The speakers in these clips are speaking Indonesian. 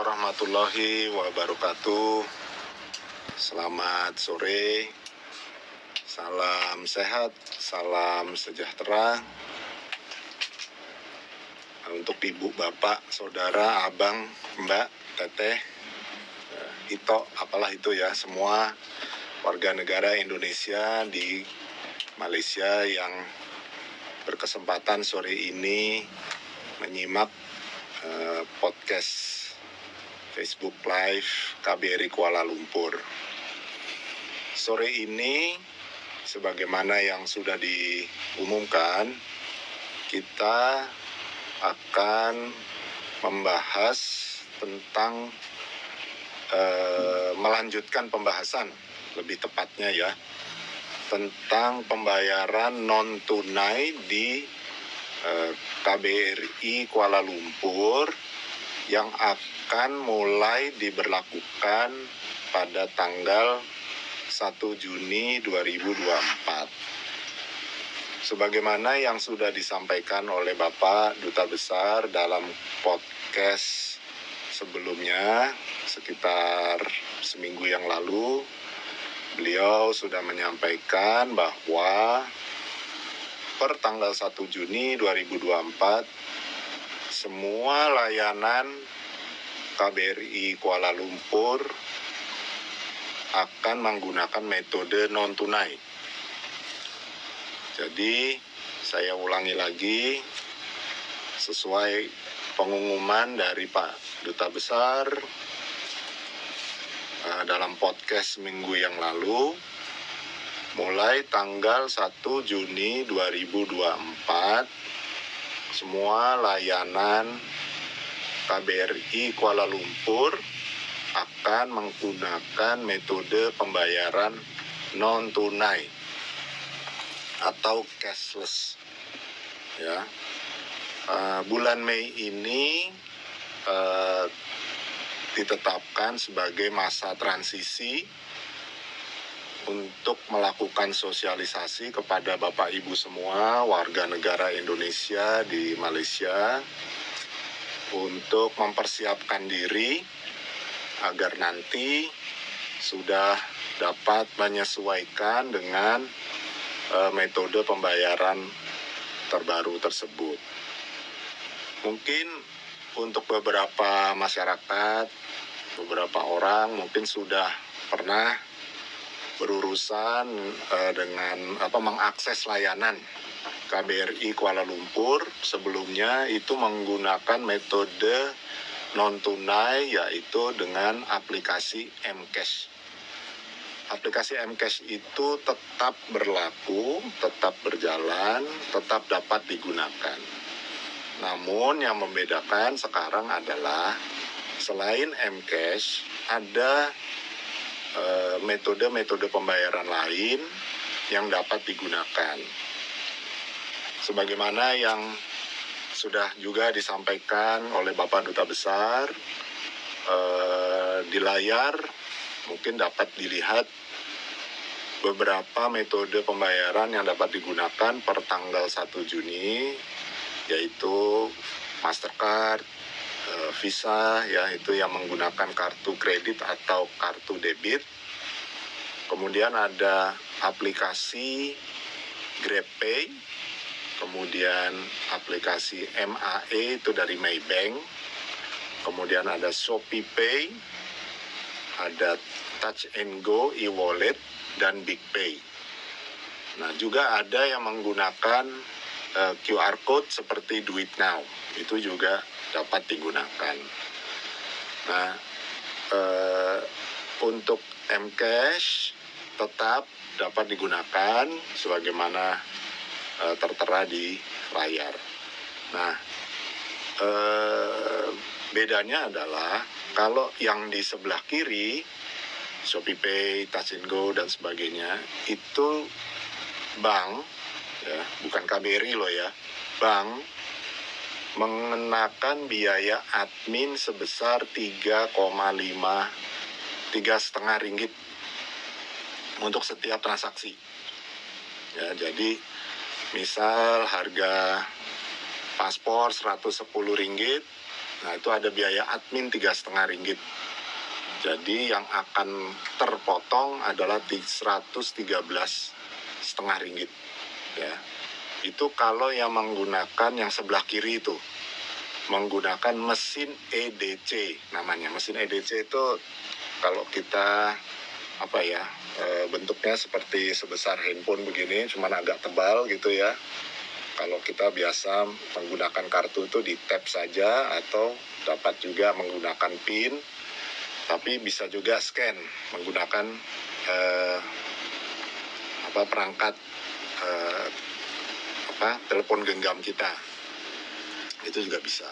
warahmatullahi wabarakatuh. Selamat sore. Salam sehat, salam sejahtera. Untuk ibu, bapak, saudara, abang, mbak, teteh, Ito, apalah itu ya, semua warga negara Indonesia di Malaysia yang berkesempatan sore ini menyimak podcast Facebook Live KBRI Kuala Lumpur. Sore ini, sebagaimana yang sudah diumumkan, kita akan membahas tentang melanjutkan pembahasan, lebih tepatnya ya, tentang pembayaran non-tunai di KBRI Kuala Lumpur yang akan mulai diberlakukan pada tanggal 1 Juni 2024. Sebagaimana yang sudah disampaikan oleh Bapak Duta Besar dalam podcast sebelumnya, sekitar seminggu yang lalu, beliau sudah menyampaikan bahwa per tanggal 1 Juni 2024, semua layanan KBRI Kuala Lumpur akan menggunakan metode non-tunai. Jadi, saya ulangi lagi, sesuai pengumuman dari Pak Duta Besar dalam podcast minggu yang lalu, mulai tanggal 1 Juni 2024, semua layanan KBRI Kuala Lumpur akan menggunakan metode pembayaran non-tunai atau cashless. Ya, bulan Mei ini ditetapkan sebagai masa transisi untuk melakukan sosialisasi kepada Bapak Ibu semua warga negara Indonesia di Malaysia untuk mempersiapkan diri agar nanti sudah dapat menyesuaikan dengan metode pembayaran terbaru tersebut. Mungkin untuk beberapa masyarakat, beberapa orang mungkin sudah pernah berurusan dengan mengakses layanan KBRI Kuala Lumpur. Sebelumnya itu menggunakan metode non-tunai, yaitu dengan aplikasi M-Cash. Aplikasi M-Cash itu tetap berlaku, tetap berjalan, tetap dapat digunakan. Namun yang membedakan sekarang adalah selain M-Cash, ada metode-metode pembayaran lain yang dapat digunakan. Sebagaimana yang sudah juga disampaikan oleh Bapak Duta Besar, di layar mungkin dapat dilihat beberapa metode pembayaran yang dapat digunakan per tanggal 1 Juni, yaitu Mastercard, Visa, ya, itu yang menggunakan kartu kredit atau kartu debit. Kemudian ada aplikasi GrabPay, kemudian aplikasi MAE itu dari Maybank, kemudian ada ShopeePay, ada Touch and Go e-wallet, dan BigPay. Nah, juga ada yang menggunakan QR code seperti Duit Now, itu juga dapat digunakan. Nah, untuk M-Cash tetap dapat digunakan sebagaimana tertera di layar. Nah, bedanya adalah kalau yang di sebelah kiri, ShopeePay, Touch and Go, dan sebagainya, itu bank, ya, bukan KBRI loh ya, bank mengenakan biaya admin sebesar 3,5 ringgit untuk setiap transaksi. Ya, jadi misal harga paspor 110 ringgit, Nah, itu ada biaya admin Rp3,5. Jadi yang akan terpotong adalah Rp113,5. Ya. Itu kalau yang menggunakan yang sebelah kiri itu, menggunakan mesin EDC namanya. Mesin EDC itu kalau kita bentuknya seperti sebesar handphone begini, cuman agak tebal gitu ya. Kalau kita biasa menggunakan kartu itu di tap saja, atau dapat juga menggunakan PIN, tapi bisa juga scan menggunakan perangkat telepon genggam kita. Itu juga bisa.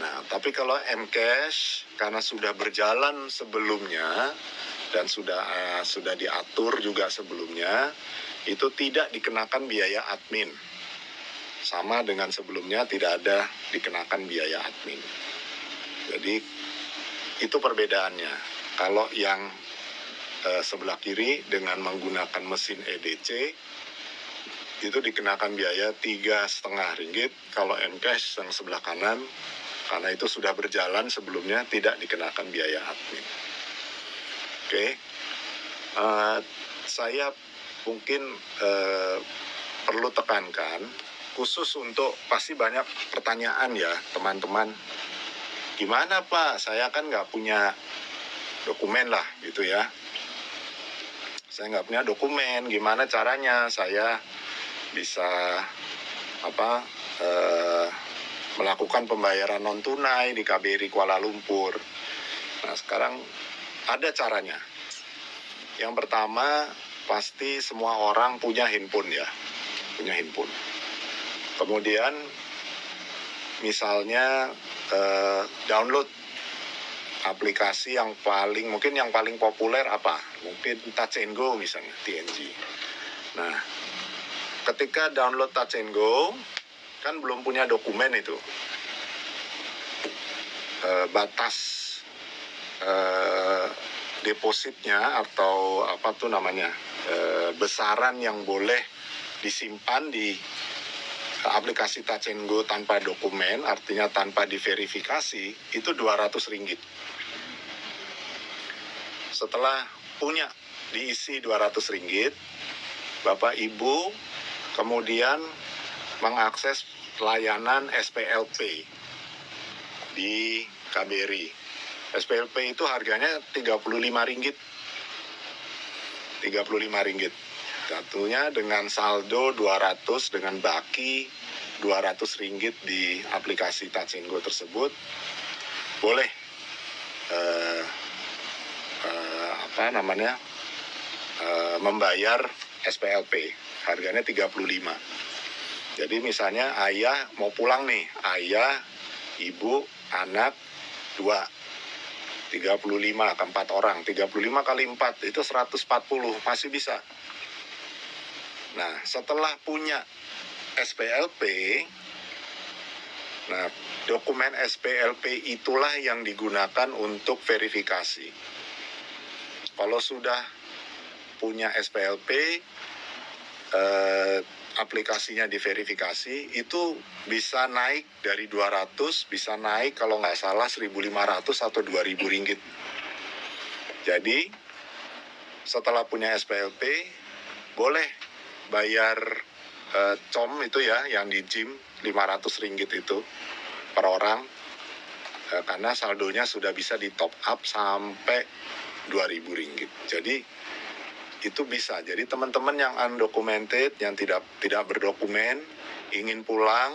Nah, tapi kalau M-Cash karena sudah berjalan sebelumnya dan sudah diatur juga sebelumnya, itu tidak dikenakan biaya admin. Sama dengan sebelumnya tidak ada dikenakan biaya admin. Jadi itu perbedaannya. Kalau yang sebelah kiri dengan menggunakan mesin EDC itu dikenakan biaya Rp3,5. Kalau M-Cash yang sebelah kanan, karena itu sudah berjalan sebelumnya, tidak dikenakan biaya admin. Oke. Saya mungkin perlu tekankan, khusus untuk, pasti banyak pertanyaan ya teman-teman, gimana Pak, saya kan nggak punya dokumen lah gitu ya. Saya nggak punya dokumen, gimana caranya saya bisa melakukan pembayaran non tunai di KBRI Kuala Lumpur. Nah, sekarang ada caranya. Yang pertama, pasti semua orang punya handphone ya, punya handphone. Kemudian misalnya download aplikasi yang paling populer apa? Mungkin Touch and Go misalnya, TNG. Nah, ketika download Touch and Go, kan belum punya dokumen itu. Batas depositnya atau besaran yang boleh disimpan di aplikasi Touch and Go tanpa dokumen, artinya tanpa diverifikasi, itu Rp200. Setelah punya diisi Rp200, Bapak Ibu kemudian mengakses layanan SPLP di KBRI. SPLP itu harganya Rp35. Rp35. Satunya dengan saldo 200, dengan baki Rp200 di aplikasi Touch and Go tersebut, boleh membayar SPLP. Harganya Rp35. Jadi misalnya ayah mau pulang nih, ayah, ibu, anak, 2. 35 ke 4 orang. 35 kali 4 itu 140, masih bisa. Nah, setelah punya SPLP, nah, dokumen SPLP itulah yang digunakan untuk verifikasi. Kalau sudah punya SPLP, aplikasinya diverifikasi, itu bisa naik dari 200, bisa naik kalau nggak salah 1.500 atau 2.000 ringgit. Jadi setelah punya SPLP, boleh bayar com itu ya, yang di gym Rp500 itu per orang, karena saldonya sudah bisa di top up sampai Rp2.000. Jadi itu bisa. Jadi teman-teman yang undocumented, yang tidak berdokumen, ingin pulang,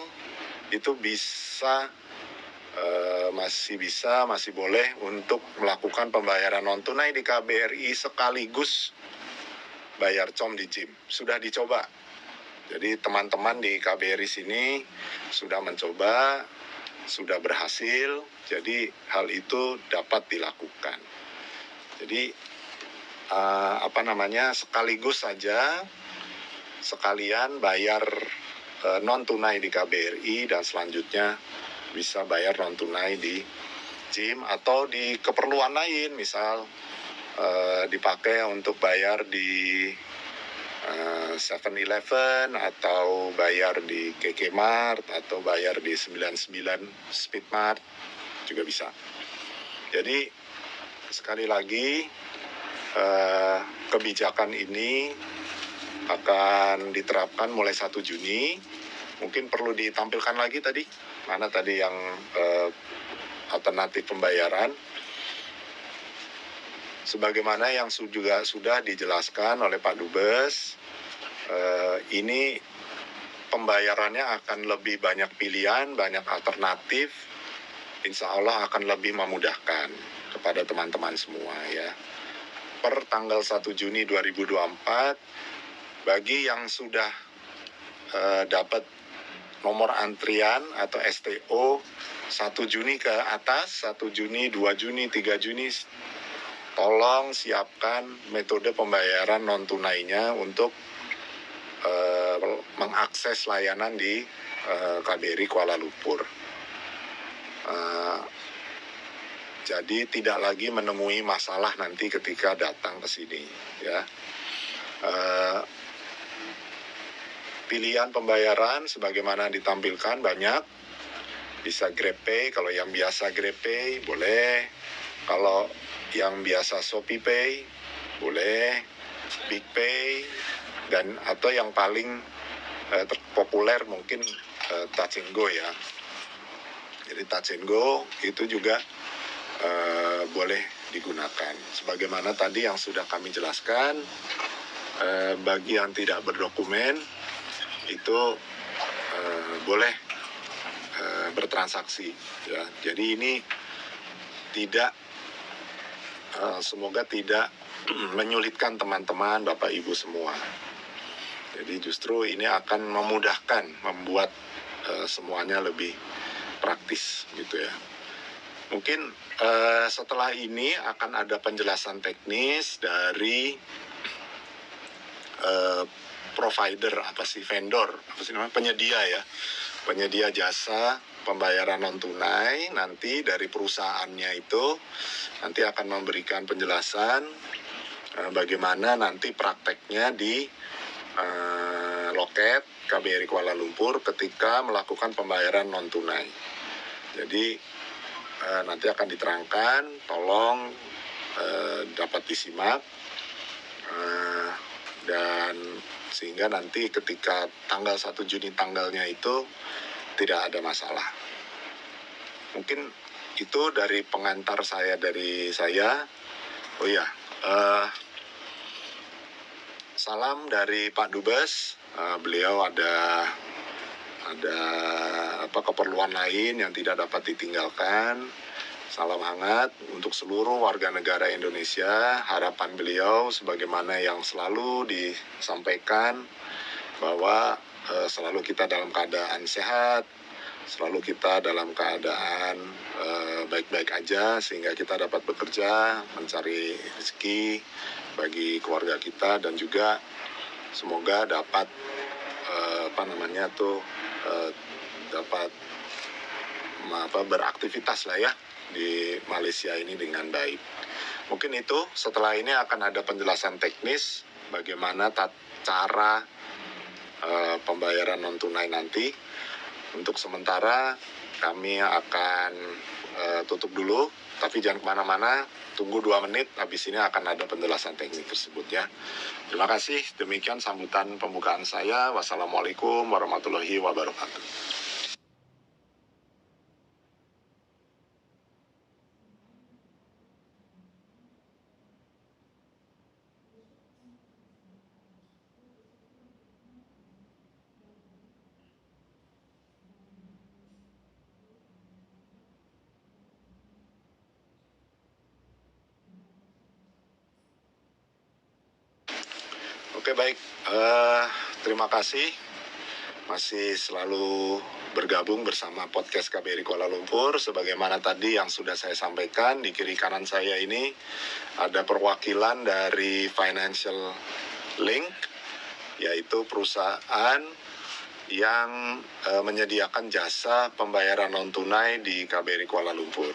itu bisa, masih boleh untuk melakukan pembayaran non tunai di KBRI sekaligus bayar com di gym. Sudah dicoba. Jadi teman-teman di KBRI sini sudah mencoba, sudah berhasil. Jadi hal itu dapat dilakukan. Jadi sekaligus saja, sekalian bayar non tunai di KBRI dan selanjutnya bisa bayar non tunai di gym atau di keperluan lain, misal dipakai untuk bayar di 7-Eleven atau bayar di KK Mart atau bayar di 99 Speedmart. juga bisa. Jadi sekali lagi kebijakan ini akan diterapkan mulai 1 Juni. Mungkin perlu ditampilkan lagi tadi, mana tadi yang alternatif pembayaran. Sebagaimana yang juga sudah dijelaskan oleh Pak Dubes, ini pembayarannya akan lebih banyak pilihan, banyak alternatif, insya Allah akan lebih memudahkan kepada teman-teman semua ya. Per tanggal 1 Juni 2024, bagi yang sudah dapat nomor antrian atau STO 1 Juni ke atas, 1 Juni, 2 Juni, 3 Juni, tolong siapkan metode pembayaran non-tunainya untuk mengakses layanan di KBRI Kuala Lumpur. Jadi tidak lagi menemui masalah nanti ketika datang ke sini ya. Pilihan pembayaran sebagaimana ditampilkan banyak, bisa GrabPay, kalau yang biasa GrabPay boleh, kalau yang biasa ShopeePay boleh, BigPay, dan atau yang paling terpopuler mungkin Touch 'n Go ya. Jadi Touch 'n Go itu juga boleh digunakan. Sebagaimana tadi yang sudah kami jelaskan, bagi yang tidak berdokumen itu boleh bertransaksi ya. Jadi ini tidak semoga tidak menyulitkan teman-teman, Bapak Ibu semua. Jadi justru ini akan memudahkan, membuat semuanya lebih praktis gitu ya. Mungkin setelah ini akan ada penjelasan teknis dari provider, vendor, penyedia ya, penyedia jasa pembayaran non tunai. Nanti dari perusahaannya itu nanti akan memberikan penjelasan bagaimana nanti prakteknya di loket KBRI Kuala Lumpur ketika melakukan pembayaran non tunai. Jadi nanti akan diterangkan, tolong dapat disimak dan sehingga nanti ketika tanggal 1 Juni tanggalnya itu tidak ada masalah. Mungkin itu dari pengantar saya dari saya. Oh ya, salam dari Pak Dubes. Beliau ada keperluan lain yang tidak dapat ditinggalkan. Salam hangat untuk seluruh warga negara Indonesia. Harapan beliau sebagaimana yang selalu disampaikan bahwa selalu kita dalam keadaan sehat, selalu kita dalam keadaan baik-baik aja sehingga kita dapat bekerja, mencari rezeki bagi keluarga kita dan juga semoga dapat dapat beraktivitas lah ya di Malaysia ini dengan baik. Mungkin itu, setelah ini akan ada penjelasan teknis bagaimana cara pembayaran non tunai nanti. Untuk sementara kami akan tutup dulu, tapi jangan kemana-mana, tunggu 2 menit, habis ini akan ada penjelasan teknis tersebut ya. Terima kasih, demikian sambutan pembukaan saya. Wassalamualaikum warahmatullahi wabarakatuh. Oke baik, terima kasih masih selalu bergabung bersama podcast KBRI Kuala Lumpur. Sebagaimana tadi yang sudah saya sampaikan, di kiri kanan saya ini ada perwakilan dari Financial Link, yaitu perusahaan yang menyediakan jasa pembayaran non tunai di KBRI Kuala Lumpur.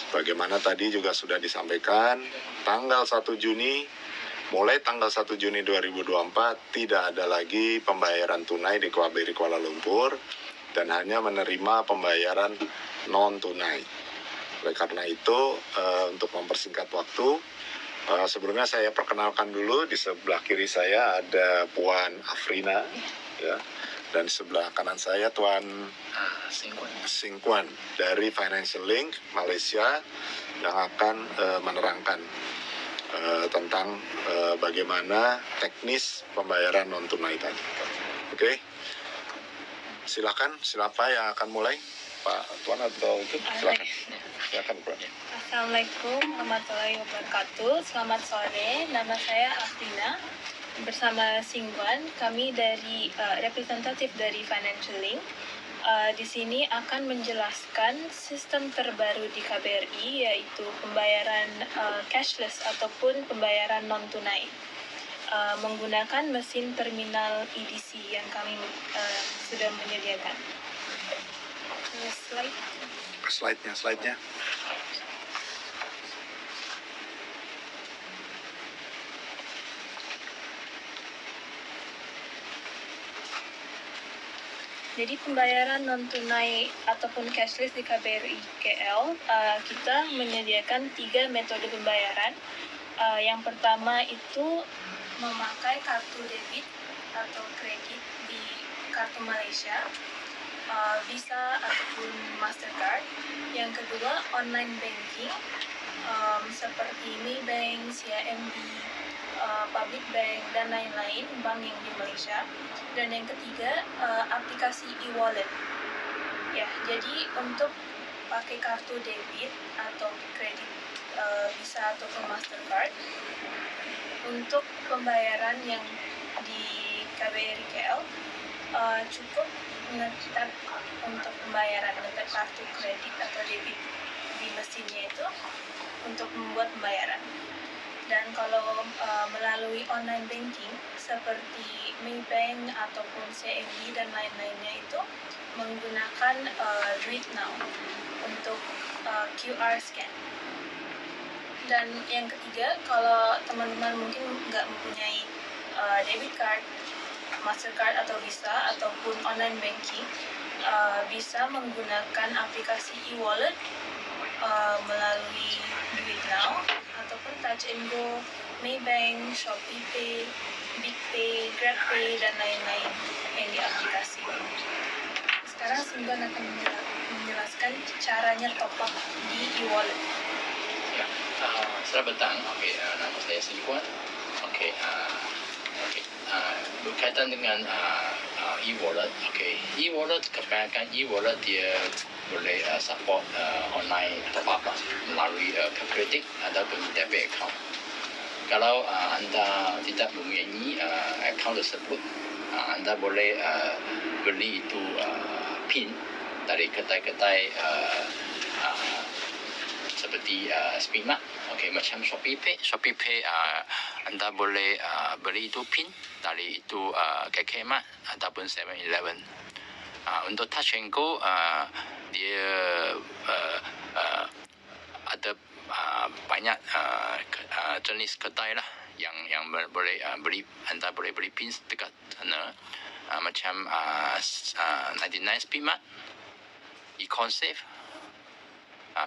Sebagaimana tadi juga sudah disampaikan, tanggal 1 Juni mulai tanggal 1 Juni 2024 tidak ada lagi pembayaran tunai di KBRI Kuala Lumpur dan hanya menerima pembayaran non tunai. Oleh karena itu, untuk mempersingkat waktu, sebelumnya saya perkenalkan dulu. Di sebelah kiri saya ada Puan Afrina, ya, dan sebelah kanan saya Tuan Singkuan dari Financial Link Malaysia yang akan menerangkan tentang bagaimana teknis pembayaran non tunai tadi. Oke, silakan. Siapa yang akan mulai? Pak Tuan atau itu? Silakan Pak. Assalamualaikum warahmatullahi wabarakatuh. Selamat sore. Nama saya Afrina. Bersama Singwan, kami dari representatif dari Financial Link. Di sini akan menjelaskan sistem terbaru di KBRI, yaitu pembayaran cashless ataupun pembayaran non tunai menggunakan mesin terminal EDC yang kami sudah menyediakan. Slide-nya. Jadi pembayaran non-tunai ataupun cashless di KBRI KL, kita menyediakan 3 metode pembayaran. Yang pertama itu memakai kartu debit atau kredit di kartu Malaysia, Visa ataupun Mastercard. Yang kedua, online banking seperti Maybank, CIMB, Public Bank, dan lain-lain bank yang di Malaysia. Dan yang ketiga, aplikasi e-wallet. Ya, jadi untuk pakai kartu debit atau kredit Visa ataupun Mastercard, untuk pembayaran yang di KBRI KL, cukup nge-tap untuk pembayaran, nge-tap kartu kredit atau debit di mesinnya itu untuk membuat pembayaran. Dan kalau melalui online banking seperti Maybank ataupun CIMB dan lain-lainnya itu menggunakan DuitNow untuk QR scan. Dan yang ketiga, kalau teman-teman mungkin nggak mempunyai debit card, Mastercard atau Visa ataupun online banking, bisa menggunakan aplikasi e-wallet melalui DuitNow ataupun Touch and Go, Maybank, ShopeePay, BigPay, GrabPay, dan lain-lain yang di aplikasi. Sekarang Singgon akan menjelaskan caranya top up di e-wallet. Ya, selamat petang. Nama saya Singgon. Berkaitan dengan e-wallet. E-wallet, kebanyakan e-wallet dia boleh support online top up melalui kredit ataupun debit account. Kalau anda tidak mempunyai account tersebut, anda boleh beli itu PIN dari kedai-kedai seperti Speedmart, macam ShopeePay, anda boleh beli itu PIN dari itu KKMart ataupun 7-Eleven. Untuk Touch and Go, dia ada banyak jenis kedai lah yang boleh beli, anda boleh beli PIN dekat sana, macam 99 Speedmart, Econsafe,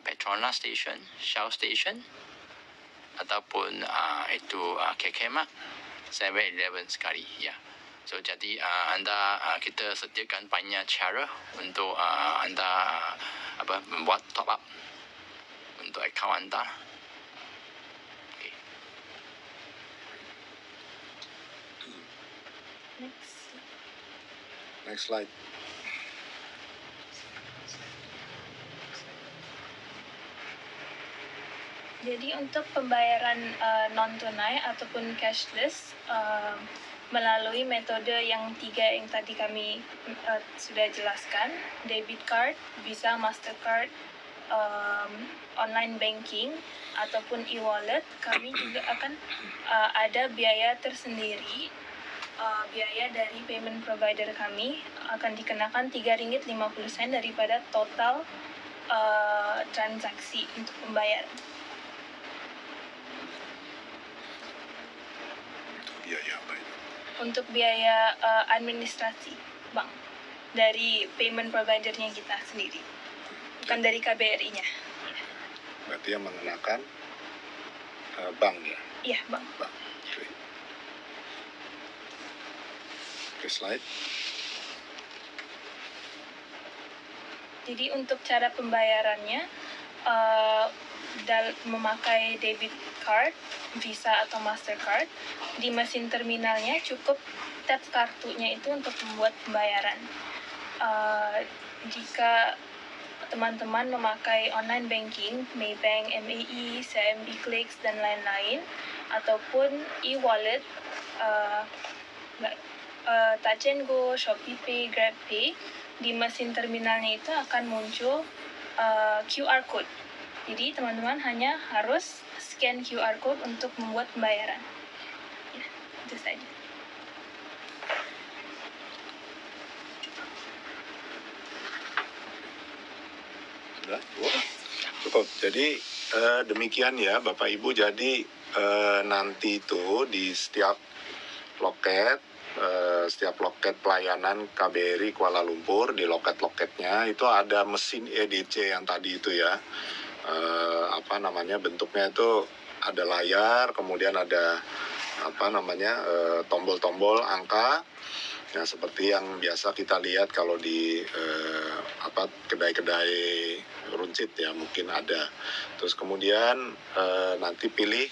Petronas Station, Shell Station, ataupun itu KKMart, 7-Eleven sekali, ya. So jadi kita sediakan banyak cara untuk anda membuat top up untuk akaun anda. Next slide. Jadi untuk pembayaran non-tunai ataupun cashless melalui metode yang 3 yang tadi kami sudah jelaskan, debit card, Visa, Mastercard, online banking, ataupun e-wallet, kami juga akan ada biaya tersendiri. Biaya dari payment provider kami akan dikenakan RM3.50 daripada total transaksi untuk pembayaran. Biaya apa itu? Untuk biaya administrasi bank dari payment providernya kita sendiri, bukan dari KBRI-nya. Berarti yang mengenakan bank ya. Iya, Bang. Bank. Oke. Oke, slide. Jadi untuk cara pembayarannya memakai debit card, Visa atau Mastercard, di mesin terminalnya cukup tap kartunya itu untuk membuat pembayaran. Jika teman-teman memakai online banking, Maybank, MAE, CIMB Clicks, dan lain-lain, ataupun e-wallet, Touch and Go, Shopee Pay, Grab Pay, di mesin terminalnya itu akan muncul QR code. Jadi teman-teman hanya harus scan QR code untuk membuat pembayaran. Ya, itu saja. Sudah? Cukup. Jadi demikian ya Bapak Ibu. Jadi nanti itu di setiap loket pelayanan KBRI Kuala Lumpur, di loket-loketnya itu ada mesin EDC yang tadi itu ya. Bentuknya itu ada layar, kemudian ada tombol-tombol angka. Ya, seperti yang biasa kita lihat kalau di kedai-kedai runcit ya, mungkin ada. Terus kemudian nanti pilih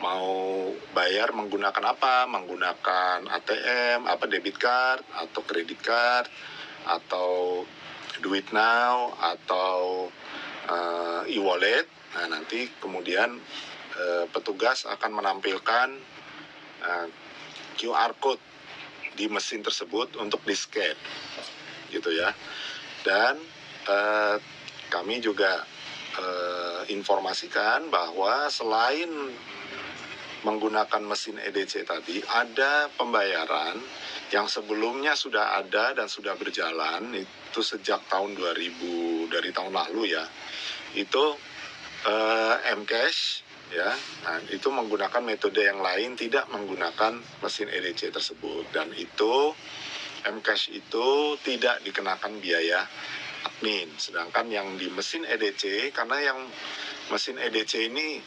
mau bayar menggunakan apa, menggunakan ATM, debit card atau kredit card atau duit now atau e-wallet. Nah, nanti kemudian petugas akan menampilkan QR code di mesin tersebut untuk di-scan gitu ya. Dan kami juga informasikan bahwa selain menggunakan mesin EDC tadi, ada pembayaran yang sebelumnya sudah ada dan sudah berjalan itu sejak tahun 2000, dari tahun lalu ya. Itu M-Cash ya. Nah, itu menggunakan metode yang lain, tidak menggunakan mesin EDC tersebut, dan itu M-Cash itu tidak dikenakan biaya admin. Sedangkan yang di mesin EDC, karena yang mesin EDC ini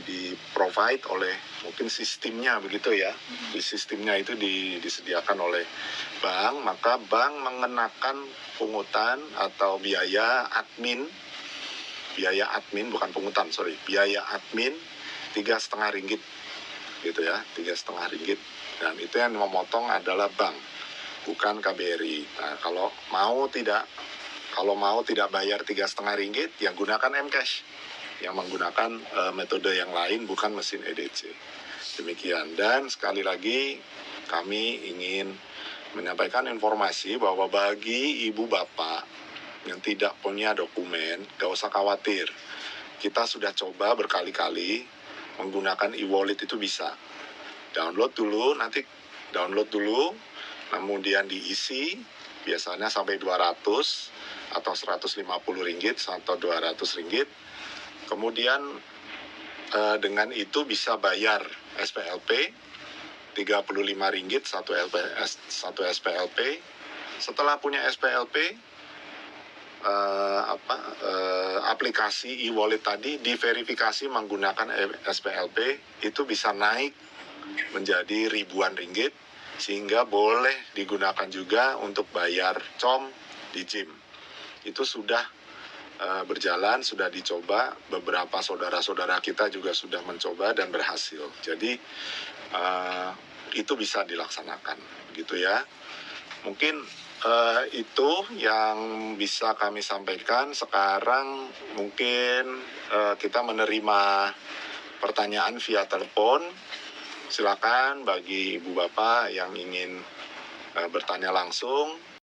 di provide oleh mungkin sistemnya begitu ya. Di sistemnya itu disediakan oleh bank, maka bank mengenakan pungutan atau biaya admin bukan pungutan, biaya admin 3,5 ringgit gitu ya, 3,5 ringgit, dan itu yang memotong adalah bank, bukan KBRI. Nah, kalau mau tidak bayar 3,5 ringgit, yang gunakan M-Cash yang menggunakan metode yang lain, bukan mesin EDC. Demikian. Dan sekali lagi kami ingin menyampaikan informasi bahwa bagi ibu bapak yang tidak punya dokumen, gak usah khawatir. Kita sudah coba berkali-kali menggunakan e-wallet, itu bisa. Download dulu, kemudian diisi, biasanya sampai 200 atau 150 ringgit atau 200 ringgit. Kemudian dengan itu bisa bayar SPLP 35 ringgit satu SPLP. Setelah punya SPLP, aplikasi e-wallet tadi diverifikasi menggunakan SPLP, itu bisa naik menjadi ribuan ringgit, sehingga boleh digunakan juga untuk bayar com di gym. Itu sudah berjalan, sudah dicoba, beberapa saudara-saudara kita juga sudah mencoba dan berhasil. Jadi itu bisa dilaksanakan gitu ya. Mungkin itu yang bisa kami sampaikan. Sekarang mungkin kita menerima pertanyaan via telepon. Silakan bagi ibu bapak yang ingin bertanya langsung.